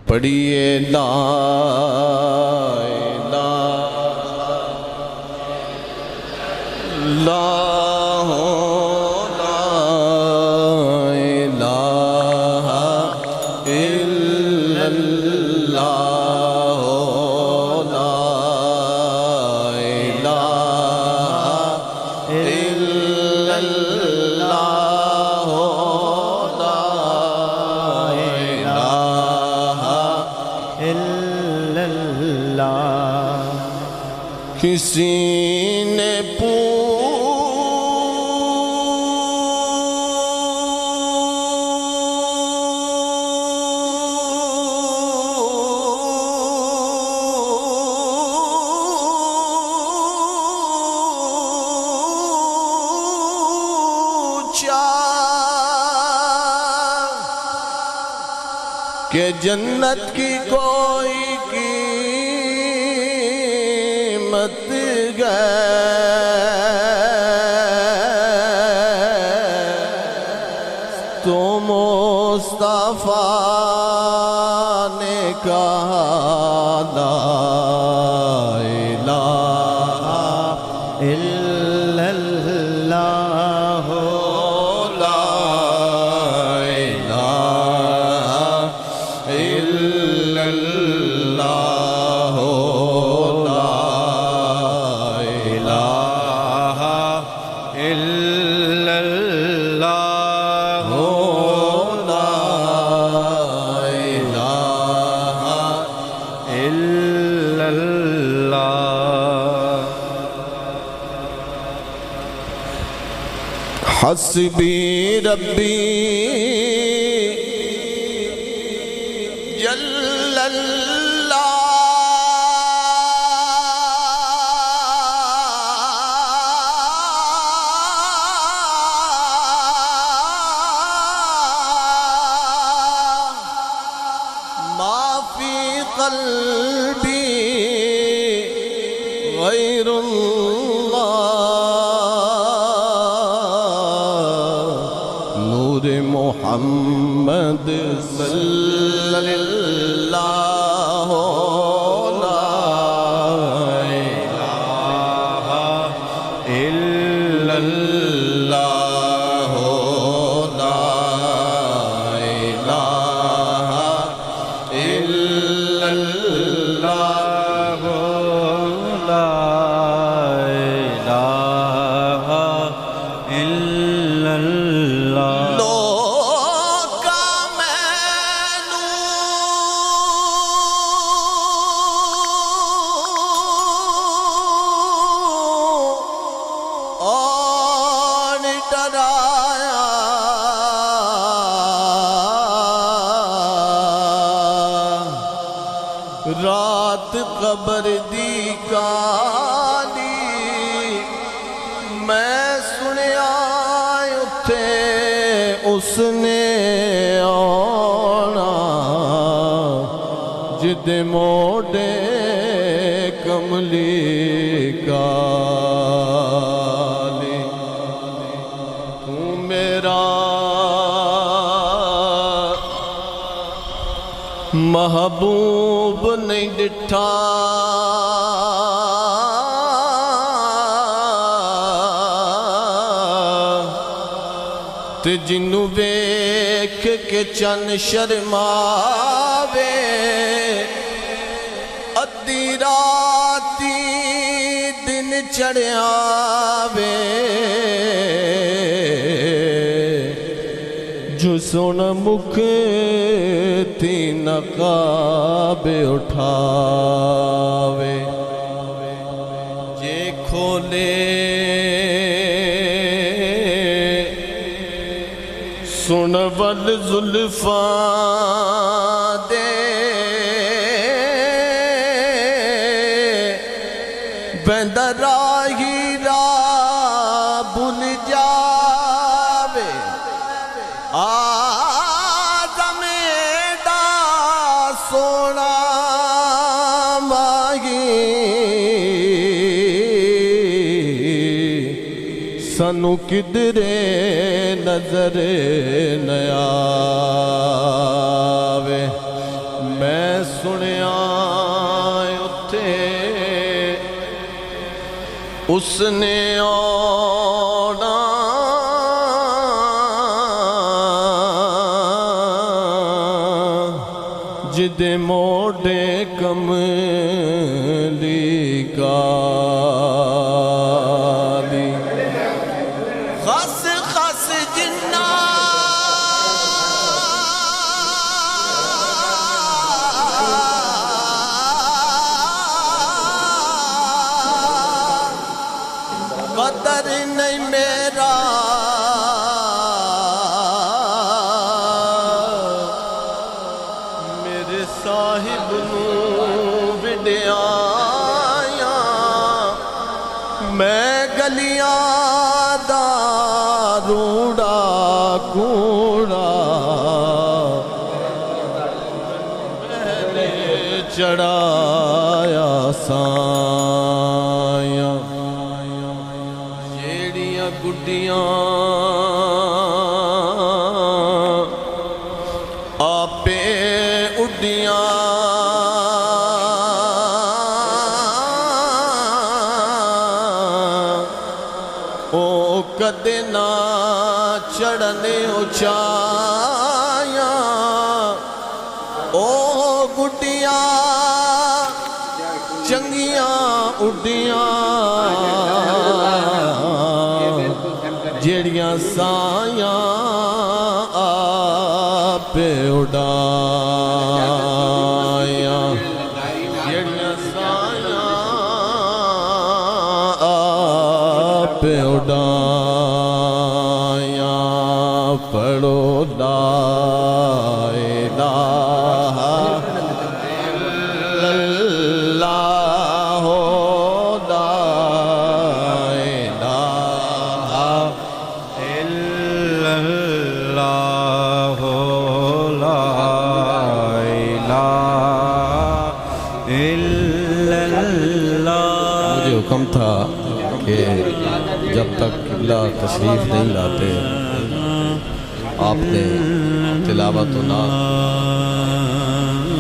پڑھیے لا کسی نے پوچھا کہ جنت کی کوئی قیمت تو مصطفیٰ نے کہا لا الہ الا اللہ لا الہ الا اللہ لا الہ الا اللہ لا الہ الا اللہ حسبی ربی جل اللہ ما فی قلبی غیر محمد صلی اللہ لا الہ الا اللہ لا الہ الا اللہ لا الہ الا اللہ رات قبر دی کالی میں سنیا اتھے اس نے آنا جد موڑے کملی کالی تو میرا محبوب نہیں ڈٹھا تے جنوں ویکھ کے چن شرماوے ادھی راتی دن چڑھیاوے جو سن مکھ تی نقاب اٹھاوے جے کھولے سن ول زلفاں دے بندہ راہی راہ بھول جاوے آدم دا سونا ماہی سانو کدرے نظر نہ آوے میں سنیا اتھے اس نے آنا جدے موڑے کملی کالی خس خس جنہ قدر نہیں میرا میرے صاحب نو وڈیایا میں گلیاں دا روڑا کوڑا میں چڑھایا سایاں گڈیاں آپے اڈیاں او کدے نہ چڑھنے اچھایاں او گڈیاں چنگیاں اڈیاں جیڑیاں سایاں آپ اڈایاں جیڑیاں سایاں آپ اڈایاں پڑھو لا الہ الا اللہ لا مجھے حکم تھا کہ جب تک قبلہ تشریف نہیں لاتے آپ نے تلاوت و نعت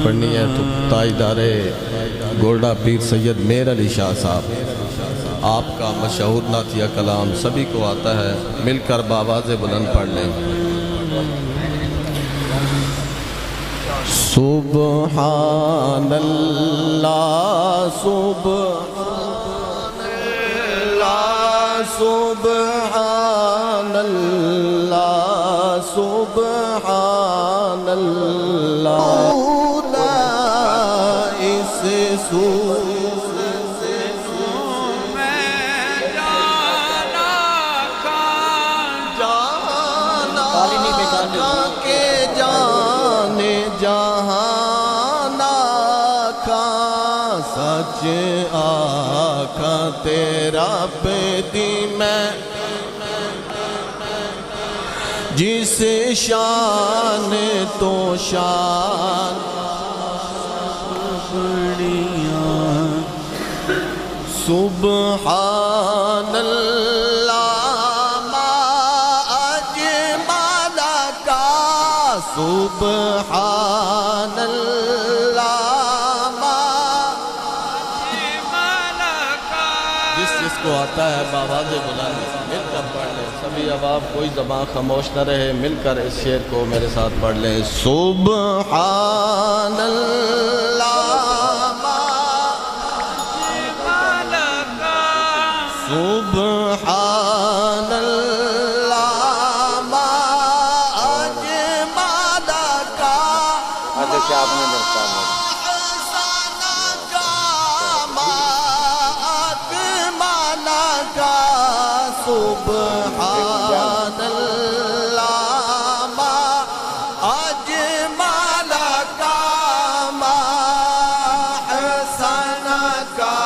پڑھنی ہے تو تاجدار گولڈا پیر سید میر علی شاہ صاحب آپ کا مشہور نعتیہ کلام سبھی کو آتا ہے، مل کر بآواز بلند پڑھ لیں۔ سبحان اللہ سبحان اللہ سبحان اللہ سبحان اللہ اس سچ آکھاں تیرا بدی میں جس شان تو شان سبحان اللہ ما اجمل کا سبحان اللہ جس کو آتا ہے بآواز بلند مل کر پڑھ لیں، سبھی اب کوئی زبان خاموش نہ رہے، مل کر اس شعر کو میرے ساتھ پڑھ لیں۔ سبحان اللہ ما اجمل کا سبحان اللہ ما اجمل کا جیسے آپ نے دیکھا سبحان اللہ ما اجمل کا ما احسن کا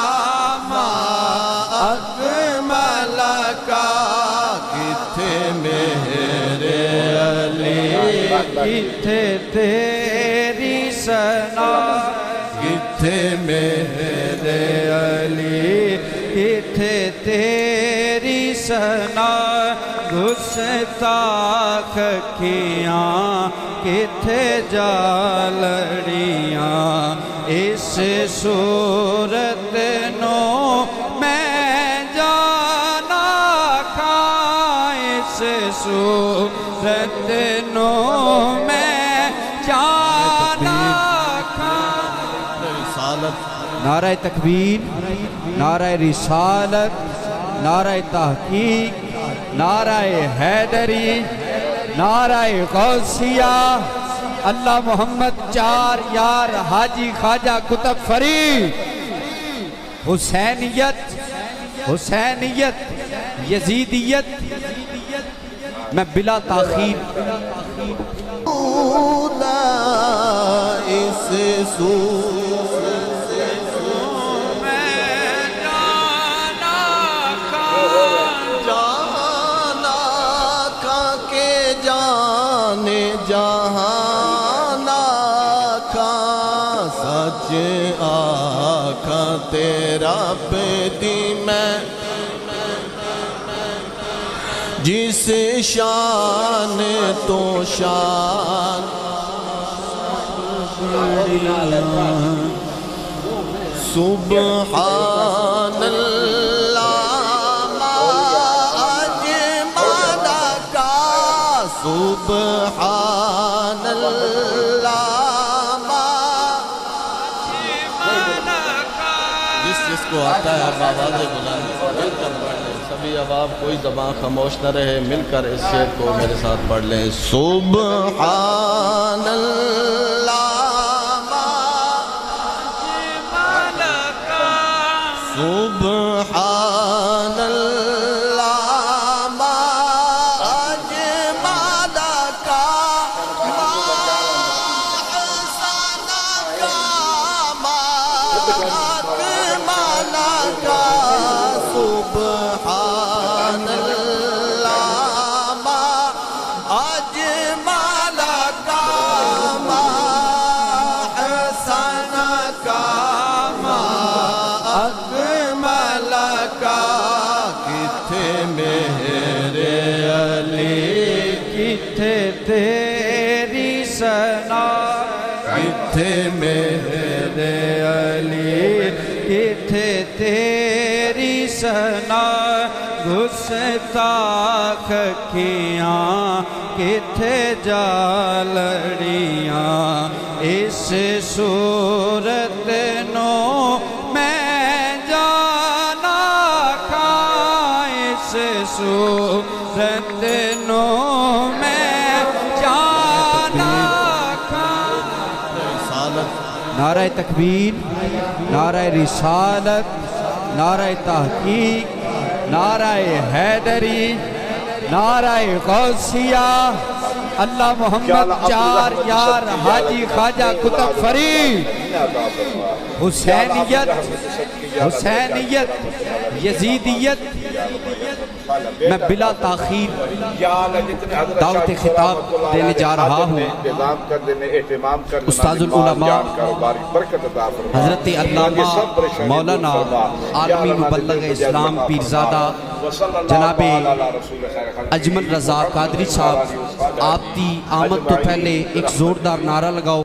ما اکمل کا کتھے میرے علی کتھے تیری ثنا کتھے میرے علی کتھے تیری ثنا گستاخ کیاں کتھے جا لڑیاں اس صورت نو میں جانا کھاں اس صورت نو میں جانا کھاں رسالت نعرہ تکبیر نعرہ رسالت نعرہ تحقیق نعرہ حیدری نعرہ غوثیہ اللہ محمد چار یار حاجی خواجہ قطب فرید حسینیت حسینیت یزیدیت میں بلا تاخیر اس جہانا کا سچ آقا تیرا بدی میں جس شان تو شان سبحان اللہ ما اجمل کا سبحان اللہ ما جس کو آتا ہے اب آواز بلند مل کر پڑھ لیں سبھی اب کوئی زبان خاموش نہ رہے مل کر اس شعر کو میرے ساتھ پڑھ لیں سبحان اللہ سبحان اللہ ما اجمل کا ما احسن کا ما اکمل کا سبحان اللہ ما اجمل کا ما احسن کا ما اکمل کا کتھے میرے علی کتھے تیری ثنا کتھے میرے علی کتھے تیری ثنا گستاخ کیاں کتھے جا لڑیاں اس صورت نو میں جانا کھاں اس صورت نو میں جانا کھاں رسالت نعرہ تکبیر نعرہ رسالت نعرہ تحقیق نعرہ حیدری نعرہ غوثیہ اللہ محمد چار یار حاجی خواجہ قطب فرید حسینیت حسینیت یزیدیت میں بلا تاخیر دعوت خطاب دینے جا رہا ہوں استاذ العلماء حضرت علامہ مولانا عالمی مبلغ اسلام پیرزادہ جناب اجمل رضا قادری صاحب آپ دی آمد تو پہلے ایک زوردار نعرہ لگاؤ